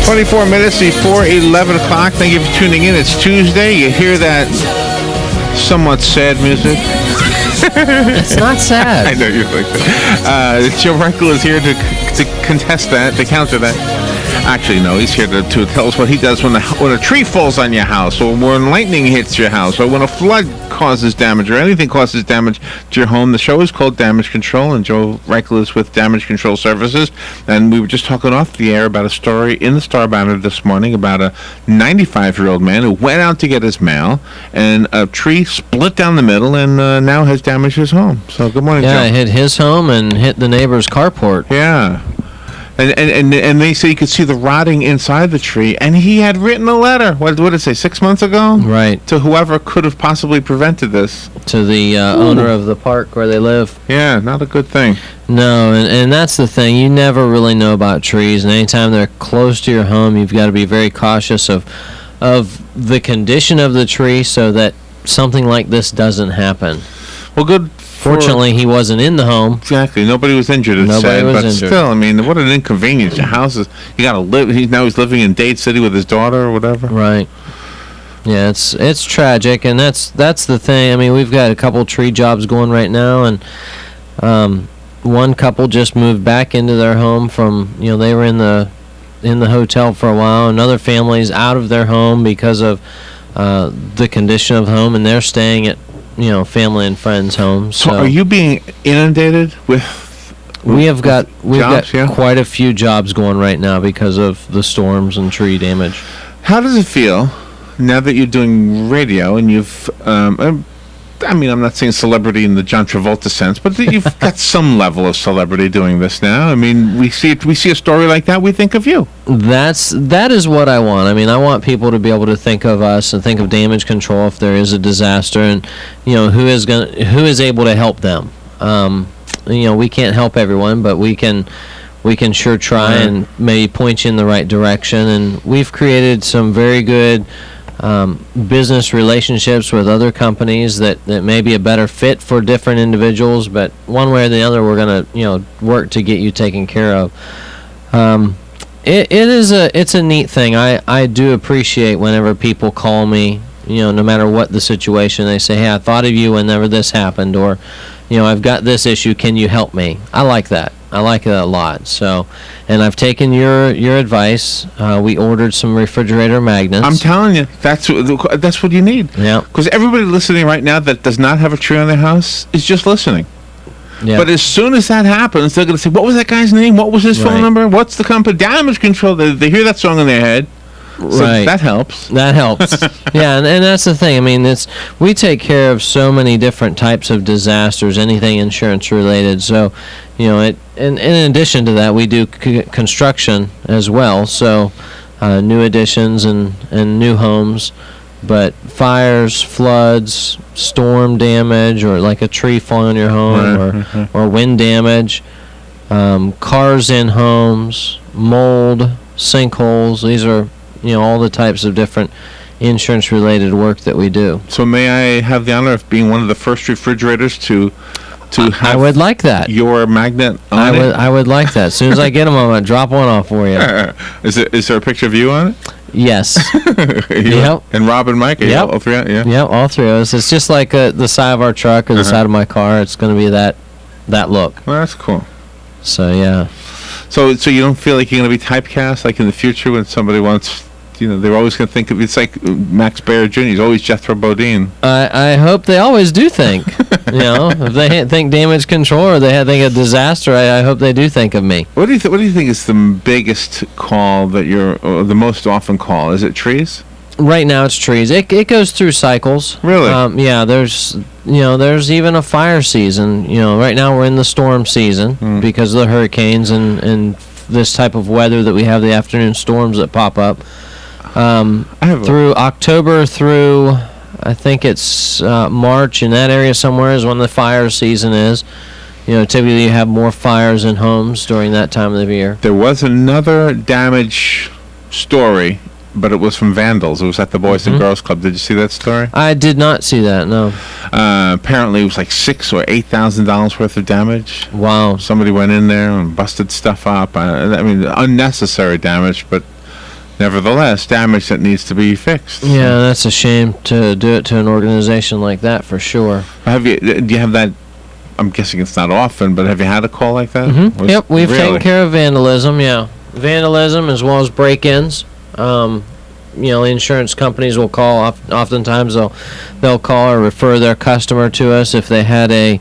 24 minutes before 11 o'clock. Thank you for tuning in. It's Tuesday. You hear that somewhat sad music? It's not sad. I know you think that. Joe Reichel is here to contest that, to counter that. Actually, no, he's here to tell us what he does when a tree falls on your house, or when lightning hits your house, or when a flood causes damage, or anything causes damage to your home. The show is called Damage Control, and Joe Reichel is with Damage Control Services. And we were just talking off the air about a story in the Star Banner this morning about a 95-year-old man who went out to get his mail, and a tree split down the middle and now has damaged his home. So good morning, Joe. Yeah, it hit his home and hit the neighbor's carport. Yeah. And they say you could see the rotting inside the tree, and he had written a letter. What did it say? 6 months ago, right? To whoever could have possibly prevented this. To the owner of the park where they live. Yeah, not a good thing. No, and that's the thing. You never really know about trees, and anytime they're close to your home, you've got to be very cautious of the condition of the tree, so that something like this doesn't happen. Well, good. Fortunately, he wasn't in the home. Exactly. Nobody was injured. But still, I mean, what an inconvenience. Your house is. You got to live. He's living in Dade City with his daughter or whatever. Right. Yeah, it's tragic, and that's the thing. I mean, we've got a couple tree jobs going right now, and one couple just moved back into their home from they were in the hotel for a while. Another family's out of their home because of the condition of the home, and they're staying at family and friends' homes. So are you being inundated with we've got yeah? quite a few jobs going right now because of the storms and tree damage. How does it feel now that you're doing radio and you've I mean, I'm not saying celebrity in the John Travolta sense, but you've got some level of celebrity doing this now. I mean, we see a story like that, we think of you. That is what I want. I mean, I want people to be able to think of us and think of Damage Control if there is a disaster, and who is able to help them. We can't help everyone, but we can sure try and maybe point you in the right direction. And we've created some very good business relationships with other companies that may be a better fit for different individuals, but one way or the other we're going to work to get you taken care of. It's a neat thing. I do appreciate whenever people call me, no matter what the situation. They say, hey, I thought of you whenever this happened, or I've got this issue, can you help me? I like that. I like it a lot. So, and I've taken your advice. We ordered some refrigerator magnets. I'm telling you, that's what you need. Yeah. Because everybody listening right now that does not have a tree on their house is just listening. Yeah. But as soon as that happens, they're going to say, what was that guy's name? What was his phone number? What's the company? Damage Control. They hear that song in their head. So right. That helps. That helps. Yeah, and that's the thing. I mean, we take care of so many different types of disasters, anything insurance related. So, and in addition to that, we do construction as well. So, new additions and new homes. But fires, floods, storm damage, or like a tree falling on your home, or wind damage, cars in homes, mold, sinkholes. These are all the types of different insurance-related work that we do. So may I have the honor of being one of the first refrigerators to have I would like that. Your magnet on it? I would like that. As soon as I get them, I'm going to drop one off for you. Is there a picture of you on it? Yes. Yep. And Rob and Mike? Yep. All three? Yeah. Yep, all three of us. It's just like the side of our truck or the side of my car. It's going to be that look. Well, that's cool. So, yeah. So you don't feel like you're going to be typecast, like in the future when somebody wants... they're always going to think of it's like Max Baer Jr. He's always Jethro Bodine. I hope they always do think. If they think Damage Control or they think a disaster, I hope they do think of me. What do you think is the biggest call that or the most often call? Is it trees? Right now it's trees. It goes through cycles. Really? Yeah. There's even a fire season. Right now we're in the storm season because of the hurricanes and this type of weather that we have, the afternoon storms that pop up. Through October through, I think it's March, in that area somewhere is when the fire season is. Typically you have more fires in homes during that time of the year. There was another damage story, but it was from vandals. It was at the Boys and Girls Club. Did you see that story? I did not see that, no. Apparently it was like $6,000 or $8,000 worth of damage. Wow. Somebody went in there and busted stuff up. I mean, unnecessary damage, but Nevertheless, damage that needs to be fixed. Yeah, that's a shame to do it to an organization like that, for sure. Do you have that? I'm guessing it's not often, but have you had a call like that? Mm-hmm. Yep, we've taken care of vandalism. Yeah, vandalism as well as break-ins. Insurance companies will call. Oftentimes, they'll call or refer their customer to us if they had a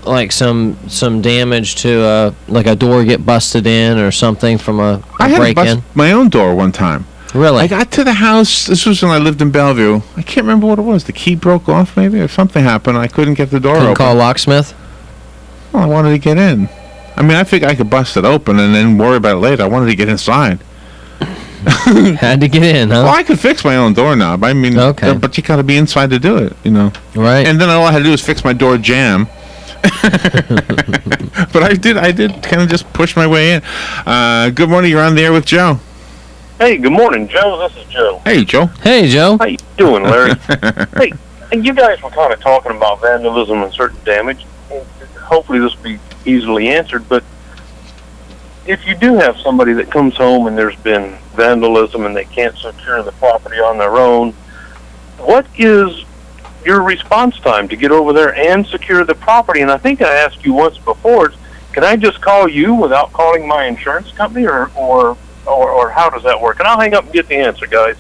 like some damage to like a door get busted in or something from a break-in. I had to bust my own door one time. Really? I got to the house. This was when I lived in Bellevue. I can't remember what it was. The key broke off, maybe, or something happened. I couldn't get the door open. Call a locksmith? Well, I wanted to get in. I mean, I figured I could bust it open and then worry about it later. I wanted to get inside. Had to get in, huh? Well, I could fix my own doorknob. I mean, okay. But you got to be inside to do it, Right. And then all I had to do was fix my door jamb. But I did kind of just push my way in. Good morning. You're on the air with Joe. Hey, good morning, Joe. This is Joe. Hey, Joe. Hey, Joe. How you doing, Larry? Hey, and you guys were kind of talking about vandalism and certain damage. Hopefully this will be easily answered, but if you do have somebody that comes home and there's been vandalism and they can't secure the property on their own, what is your response time to get over there and secure the property? And I think I asked you once before, can I just call you without calling my insurance company, or how does that work? And I'll hang up and get the answer, guys.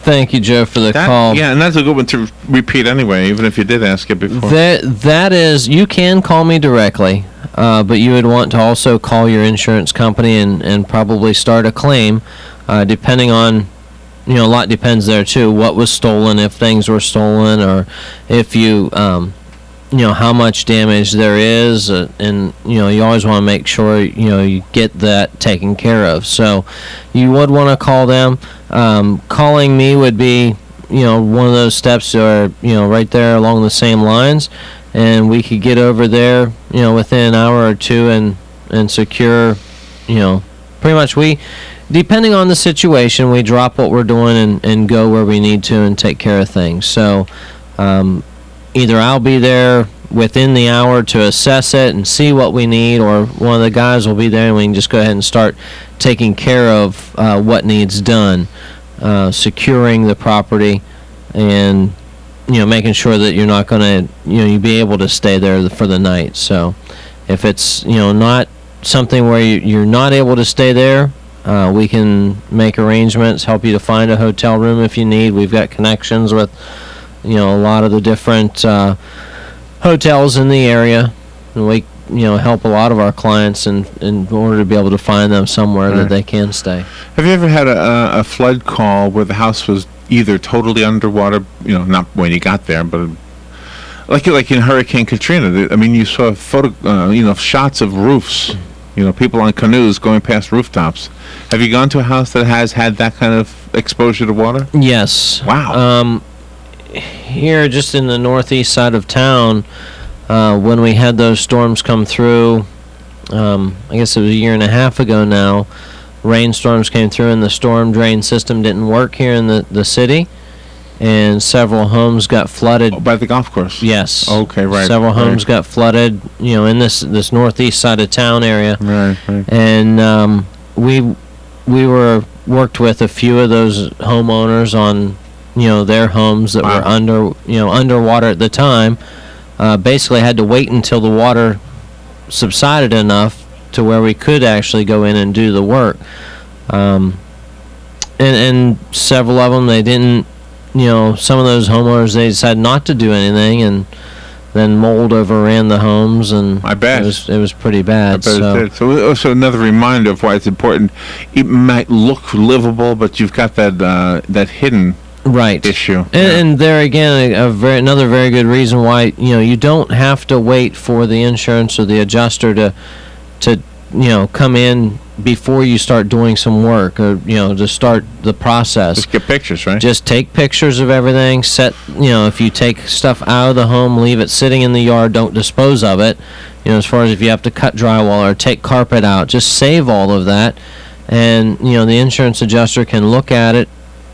Thank you, Joe, for the call. Yeah, and that's a good one to repeat anyway, even if you did ask it before. That is, you can call me directly, but you would want to also call your insurance company and probably start a claim, depending on, a lot depends there too. What was stolen, if things were stolen, or if you, how much damage there is, and you always want to make sure you get that taken care of. So you would want to call them. Calling me would be one of those steps, or right there along the same lines, and we could get over there within an hour or two and secure pretty much. We, depending on the situation, we drop what we're doing and go where we need to and take care of things. So either I'll be there within the hour to assess it and see what we need, or one of the guys will be there and we can just go ahead and start taking care of what needs done, securing the property, and making sure that you're not going to you be able to stay there for the night. So if it's not something where you're not able to stay there, we can make arrangements, help you to find a hotel room if you need. We've got connections with a lot of the different hotels in the area, and we help a lot of our clients in order to be able to find them somewhere that they can stay. Have you ever had a flood call where the house was either totally underwater, not when you got there, but like in Hurricane Katrina? I mean, you saw shots of roofs, people on canoes going past rooftops. Have you gone to a house that has had that kind of exposure to water? Yes. Wow. Here, just in the northeast side of town, when we had those storms come through, I guess it was a year and a half ago now, rainstorms came through and the storm drain system didn't work here in the city, and several homes got flooded. Oh, by the golf course? Yes. Okay, right. Several homes got flooded, in this northeast side of town area. Right. And we worked with a few of those homeowners on their homes that were underwater at the time. Basically had to wait until the water subsided enough to where we could actually go in and do the work. And several of them, they didn't, some of those homeowners, they decided not to do anything, and then mold overran the homes, and I bet it was pretty bad. I bet it did. So also another reminder of why it's important. It might look livable, but you've got that hidden issue. And there again, another very good reason why you don't have to wait for the insurance or the adjuster to come in before you start doing some work, or to start the process. Just get pictures, right? Just take pictures of everything. If you take stuff out of the home, leave it sitting in the yard. Don't dispose of it. As far as if you have to cut drywall or take carpet out, just save all of that, and the insurance adjuster can look at it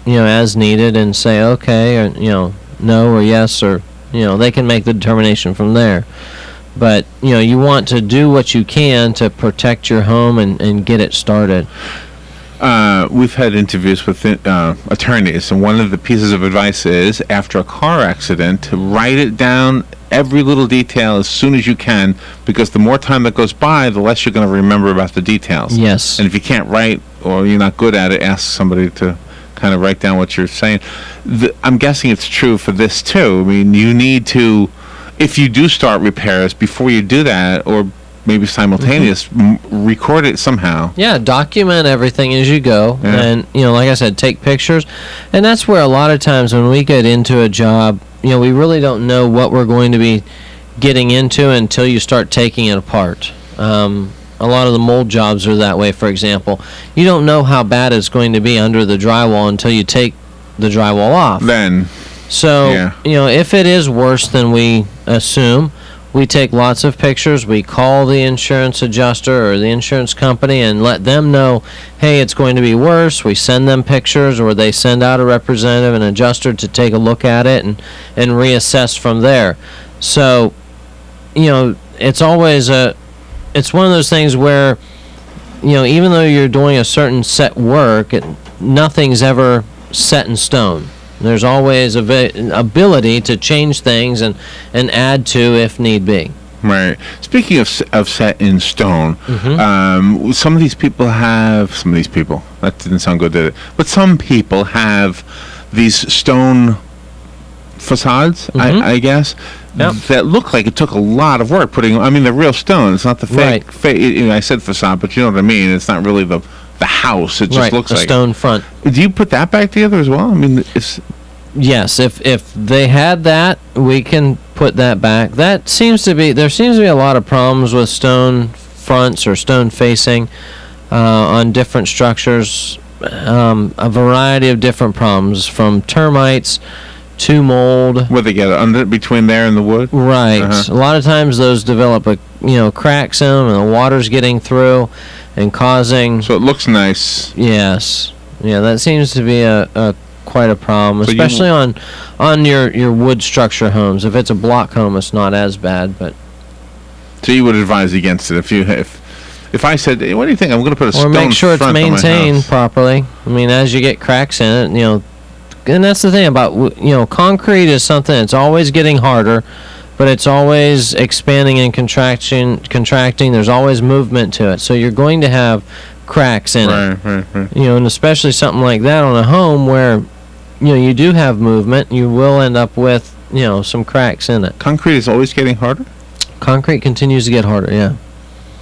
as needed and say okay, or no or yes, or they can make the determination from there. But you want to do what you can to protect your home and get it started. We've had interviews with attorneys, and one of the pieces of advice is, after a car accident, to write it down, every little detail, as soon as you can, because the more time that goes by, the less you're going to remember about the details. Yes. And if you can't write, or you're not good at it, ask somebody to kind of write down what you're saying. I'm guessing it's true for this too. I mean, you need to, if you do start repairs, before you do that, or maybe simultaneous, record it somehow. Yeah, document everything as you go. Yeah. And, like I said, take pictures. And that's where a lot of times when we get into a job, we really don't know what we're going to be getting into until you start taking it apart. A lot of the mold jobs are that way, for example. You don't know how bad it's going to be under the drywall until you take the drywall off. Then. So, Yeah. If it is worse than we assume, we take lots of pictures. We call the insurance adjuster or the insurance company and let them know, hey, it's going to be worse. We send them pictures, or they send out a representative, an adjuster, to take a look at it and reassess from there. So, it's always it's one of those things where, even though you're doing a certain set work, nothing's ever set in stone. There's always ability to change things and add to if need be. Right. Speaking of set in stone, some of these people, that didn't sound good, did it? But some people have these stone facades, I guess, that look like it took a lot of work putting. I mean, they're real stone. It's not the fake. I said facade, but you know what I mean. It's not really the house. It just looks like a stone front. Do you put that back together as well? I mean, yes. If they had that, we can put that back. There seems to be a lot of problems with stone fronts or stone facing on different structures. A variety of different problems, from termites to mold. Where they get it under between there and the wood. Right. A lot of times those develop cracks in them, and the water's getting through and causing. So it looks nice. Yes. Yeah, that seems to be a quite a problem, so especially on your wood structure homes. If it's a block home, it's not as bad, but. So you would advise against it if I said, hey, what do you think? I'm going to put a stone front on my house. Or make sure it's maintained properly. I mean, as you get cracks in it, and that's the thing about, concrete is something that's always getting harder, but it's always expanding and contracting. There's always movement to it. So you're going to have cracks in it. Right. And especially something like that on a home where, you do have movement, you will end up with, some cracks in it. Concrete is always getting harder? Concrete continues to get harder, yeah.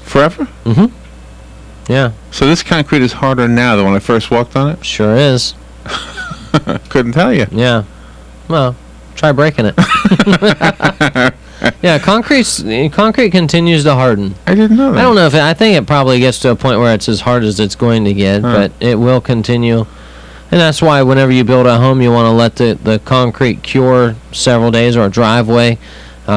Forever? Mm-hmm. Yeah. So this concrete is harder now than when I first walked on it? Sure is. Couldn't tell you. Yeah. Well, try breaking it. Yeah, concrete continues to harden. I didn't know that. I don't know I think it probably gets to a point where it's as hard as it's going to get, but it will continue. And that's why whenever you build a home, you want to let the concrete cure several days, or a driveway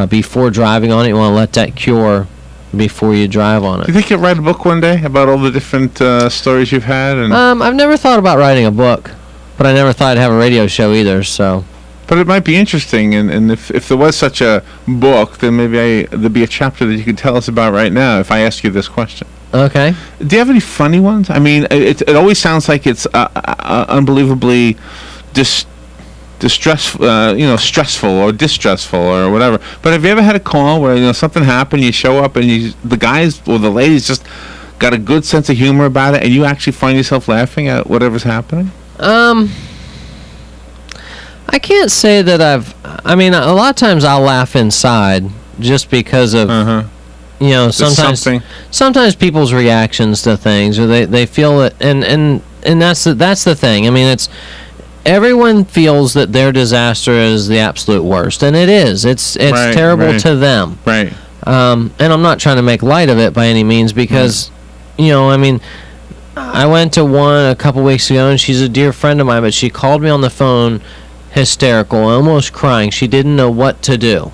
before driving on it. You want to let that cure before you drive on it. Do you think you'll write a book one day about all the different stories you've had? And I've never thought about writing a book, but I never thought I'd have a radio show either, so. But it might be interesting, and if there was such a book, then maybe there'd be a chapter that you could tell us about right now if I ask you this question. Okay. Do you have any funny ones? I mean, it always sounds like it's unbelievably stressful or distressful or whatever. But have you ever had a call where something happened, you show up, and the guys or the ladies just got a good sense of humor about it, and you actually find yourself laughing at whatever's happening? I can't say that a lot of times I'll laugh inside just because of, sometimes people's reactions to things, or they feel it, and that's the thing. I mean, it's, everyone feels that their disaster is the absolute worst, and it is. It's terrible to them. Right. And I'm not trying to make light of it by any means, because, I went to one a couple weeks ago, and she's a dear friend of mine, but she called me on the phone hysterical, almost crying. She didn't know what to do.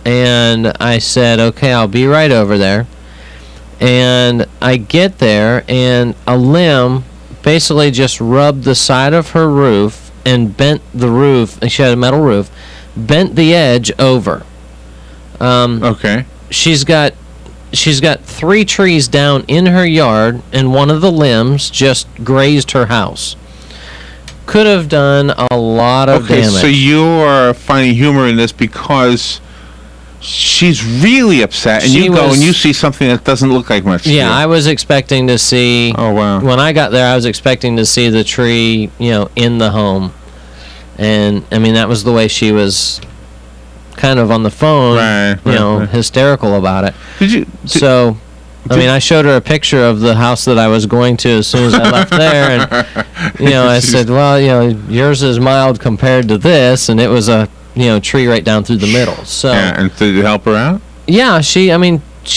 And I said, okay, I'll be right over there. And I get there, and a limb basically just rubbed the side of her roof and bent the roof, and she had a metal roof, bent the edge over. Okay. She's got 3 3 trees down in her yard, and one of the limbs just grazed her house. Could have done a lot of damage. So you are finding humor in this because she's really upset, and you go and you see something that doesn't look like much. Yeah, I was expecting to see. Oh wow! When I got there, I was expecting to see the tree, in the home, and I mean that was the way she was, kind of on the phone, right. Hysterical about it. I mean, I showed her a picture of the house that I was going to as soon as I left there, and I said, well, yours is mild compared to this, and it was a tree right down through the middle. So and did you help her out? Yeah, she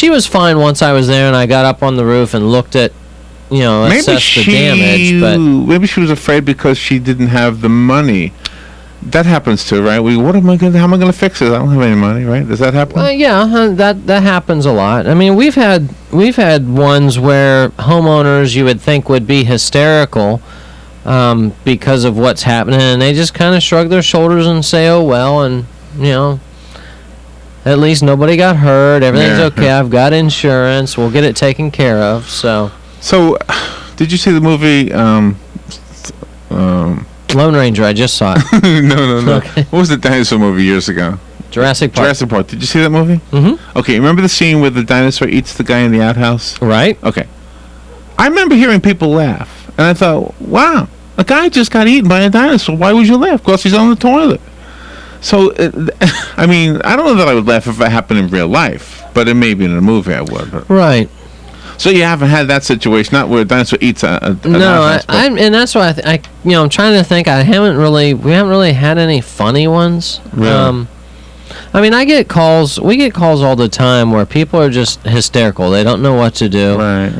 was fine once I was there, and I got up on the roof and looked at, assessed the damage. But maybe she was afraid because she didn't have the money. That happens too, right? How am I gonna fix it? I don't have any money, right? Does that happen? That happens a lot. I mean, we've had ones where homeowners you would think would be hysterical because of what's happening, and they just kind of shrug their shoulders and say, "Oh well," and at least nobody got hurt. Everything's okay. I've got insurance. We'll get it taken care of. So, did you see the movie? Lone Ranger, I just saw it. No. Okay. What was the dinosaur movie years ago? Jurassic Park. Did you see that movie? Mm-hmm. Okay, remember the scene where the dinosaur eats the guy in the outhouse? Right. Okay. I remember hearing people laugh, and I thought, wow, a guy just got eaten by a dinosaur. Why would you laugh? Because he's on the toilet. So, I mean, I don't know that I would laugh if it happened in real life, but it may be in a movie I would. Right. So you haven't had that situation, not where a dinosaur eats a no, and that's why I'm trying to think. We haven't really had any funny ones. Really? I mean, we get calls all the time where people are just hysterical. They don't know what to do. Right.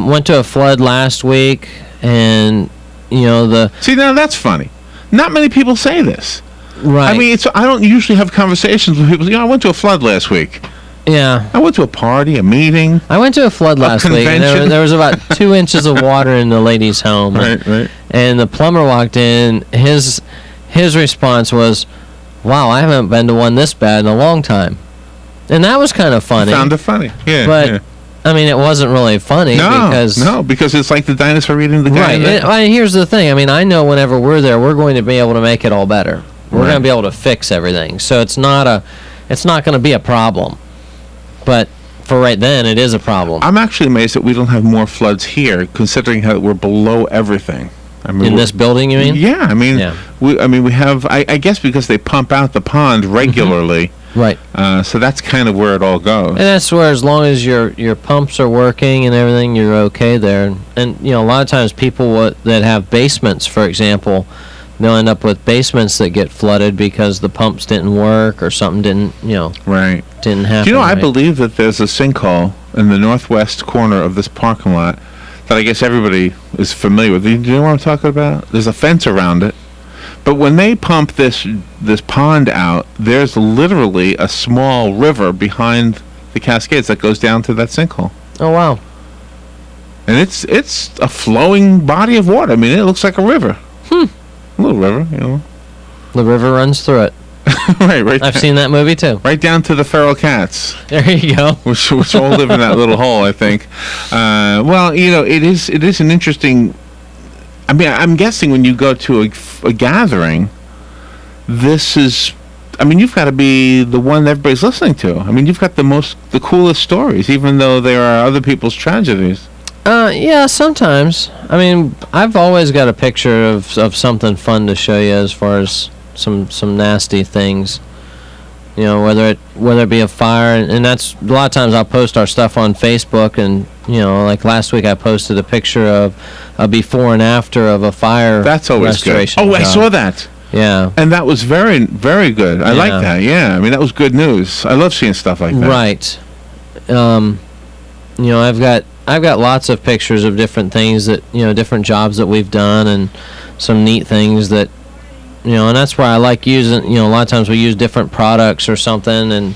Went to a flood last week, and See, now that's funny. Not many people say this. Right. I mean, I don't usually have conversations with people. I went to a flood last week. Yeah. I went to a party, a meeting. I went to a flood last week, and there was about 2 inches of water in the lady's home. Right. And the plumber walked in. His response was, "Wow, I haven't been to one this bad in a long time." And that was kind of funny. I found it funny. Yeah. But I mean, it wasn't really funny because it's like the dinosaur eating the guy. Right. Here's the thing. I mean, I know whenever we're there, we're going to be able to make it all better. We're going to be able to fix everything. So it's not going to be a problem. But for right then, it is a problem. I'm actually amazed that we don't have more floods here, considering how we're below everything. I mean, in this building, you mean? Yeah, I mean, we have. I guess because they pump out the pond regularly, right? So that's kind of where it all goes. And that's where, as long as your pumps are working and everything, you're okay there. And a lot of times people that have basements, for example, they'll end up with basements that get flooded because the pumps didn't work or something didn't happen. Do you know, I believe that there's a sinkhole in the northwest corner of this parking lot that I guess everybody is familiar with. Do you know what I'm talking about? There's a fence around it. But when they pump this pond out, there's literally a small river behind the Cascades that goes down to that sinkhole. Oh, wow. And it's a flowing body of water. I mean, it looks like a river. A little river, The river runs through it. right. I've seen that movie too. Right down to the feral cats. There you go. Which all live in that little hole, I think. Well, it is an interesting. I mean, I'm guessing when you go to a gathering, this is. I mean, you've got to be the one that everybody's listening to. I mean, you've got the coolest stories, even though there are other people's tragedies. Yeah, sometimes. I mean, I've always got a picture of something fun to show you as far as some nasty things. Whether it be a fire, and that's a lot of times I'll post our stuff on Facebook, and like last week I posted a picture of a before and after of a fire. That's always good. Oh, I saw that. Yeah. And that was very, very good. I like that. Yeah. I mean, that was good news. I love seeing stuff like that. Right. I've got lots of pictures of different things that, different jobs that we've done and some neat things that, and that's where I like using, a lot of times we use different products or something. And,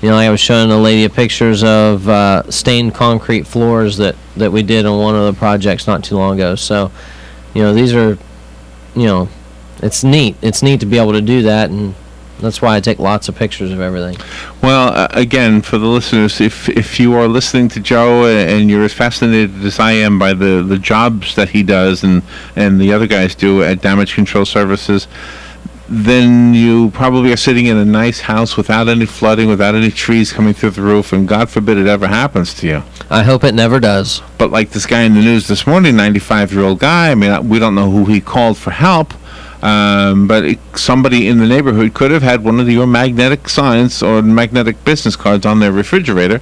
I was showing a lady pictures of stained concrete floors that we did on one of the projects not too long ago. So, these are, it's neat. It's neat to be able to do that and, That's why I take lots of pictures of everything. Well, again, for the listeners, if you are listening to Joe and you're as fascinated as I am by the jobs that he does and the other guys do at Damage Control Services, then you probably are sitting in a nice house without any flooding, without any trees coming through the roof, and God forbid it ever happens to you. I hope it never does. But like this guy in the news this morning, 95-year-old guy, I mean, we don't know who he called for help, but somebody in the neighborhood could have had one of your magnetic signs or magnetic business cards on their refrigerator.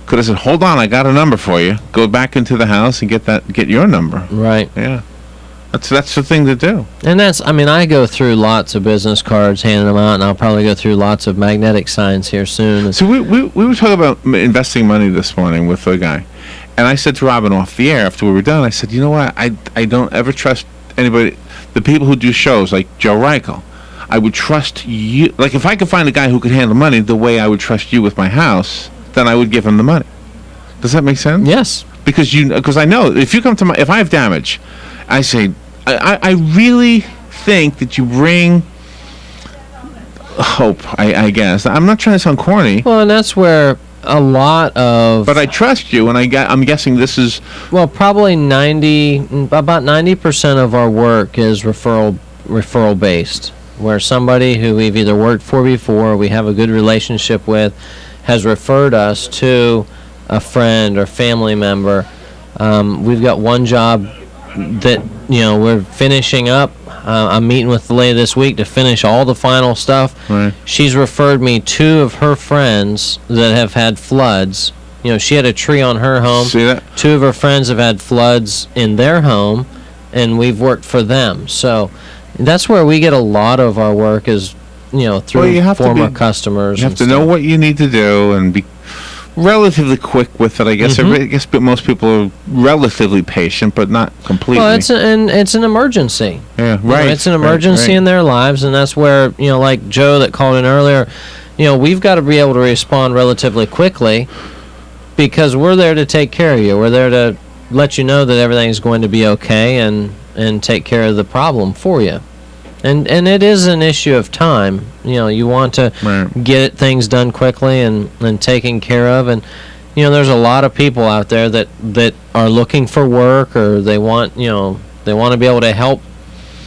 Could have said, hold on, I got a number for you. Go back into the house and get your number. Right. Yeah. That's the thing to do. And I go through lots of business cards, handing them out, and I'll probably go through lots of magnetic signs here soon. So we were talking about investing money this morning with a guy, and I said to Robin off the air after we were done, I said, you know what, I don't ever trust anybody, the people who do shows like Joe Reichel. I would trust you, like if I could find a guy who could handle money the way I would trust you with my house, then I would give him the money. Does that make sense? Yes. Because I know if you come to if I have damage, I say, I really think that you bring hope, I guess. I'm not trying to sound corny. Well, and that's where a lot of... But I trust you, and I'm guessing this is... Well, probably about 90% of our work is referral based, where somebody who we've either worked for before, we have a good relationship with, has referred us to a friend or family member. We've got one job that we're finishing up. I'm meeting with the lady this week to finish all the final stuff. Right. She's referred me 2 of her friends that have had floods. She had a tree on her home. See that? 2 of her friends have had floods in their home, and we've worked for them. So that's where we get a lot of our work is through former customers. You have to know what you need to do and be relatively quick with it, I guess. I guess most people are relatively patient, but not completely. Well, it's an emergency. Yeah, right. It's an emergency in their lives, and that's where like Joe that called in earlier. We've got to be able to respond relatively quickly because we're there to take care of you. We're there to let you know that everything's going to be okay and take care of the problem for you. And it is an issue of time. You want to get things done quickly and taken care of. And, there's a lot of people out there that are looking for work or they want to be able to help,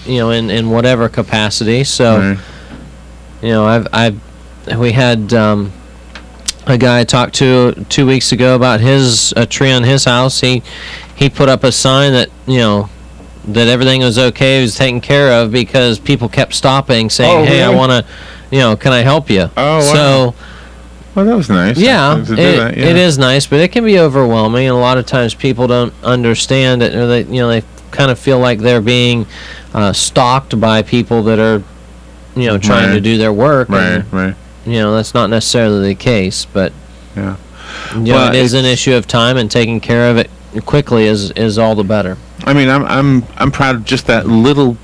in whatever capacity. So, we had a guy I talked to 2 weeks ago about a tree on his house. He put up a sign that, that everything was okay, was taken care of because people kept stopping saying, hey, really? I want to, can I help you? Oh, wow. So, well, that was nice. Yeah, it is nice, but it can be overwhelming, and a lot of times people don't understand it, or they kind of feel like they're being stalked by people that are, trying to do their work. Right. That's not necessarily the case, but yeah, it is an issue of time, and taking care of it quickly is all the better. I mean, I'm proud of just that little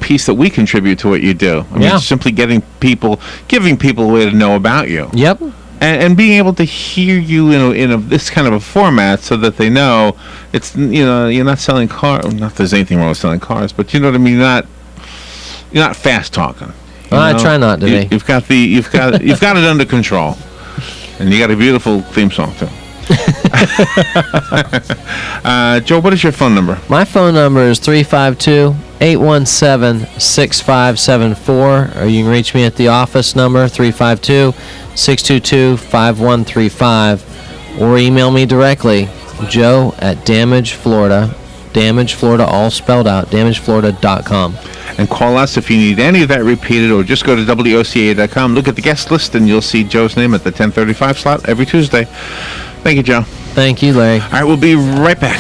piece that we contribute to what you do. I mean, simply giving people a way to know about you. Yep. And being able to hear you in this kind of a format so that they know it's you're not selling cars. Not that there's anything wrong with selling cars, but you know what I mean. You're not fast talking. I try not to be. You've got it under control, and you got a beautiful theme song too. Joe, what is your phone number? My phone number is 352-817-6574, or you can reach me at the office number 352-622-5135, or email me directly, joe@damageflorida, Florida, all spelled out, damageflorida.com. And call us if you need any of that repeated, or just go to WOCA.com, look at the guest list, and you'll see Joe's name at the 10:35 slot every Tuesday. Thank you, Joe. Thank you, Larry. All right, we'll be right back.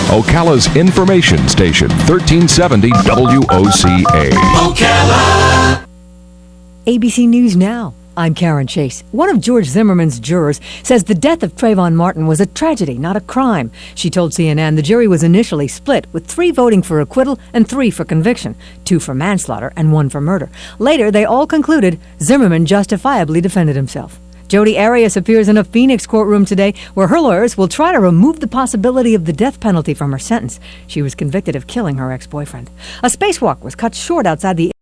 Ocala's information station, 1370 WOCA. Ocala. ABC News Now. I'm Karen Chase. One of George Zimmerman's jurors says the death of Trayvon Martin was a tragedy, not a crime. She told CNN the jury was initially split, with 3 voting for acquittal and 3 for conviction, 2 for manslaughter and 1 for murder. Later, they all concluded Zimmerman justifiably defended himself. Jodi Arias appears in a Phoenix courtroom today where her lawyers will try to remove the possibility of the death penalty from her sentence. She was convicted of killing her ex-boyfriend. A spacewalk was cut short outside the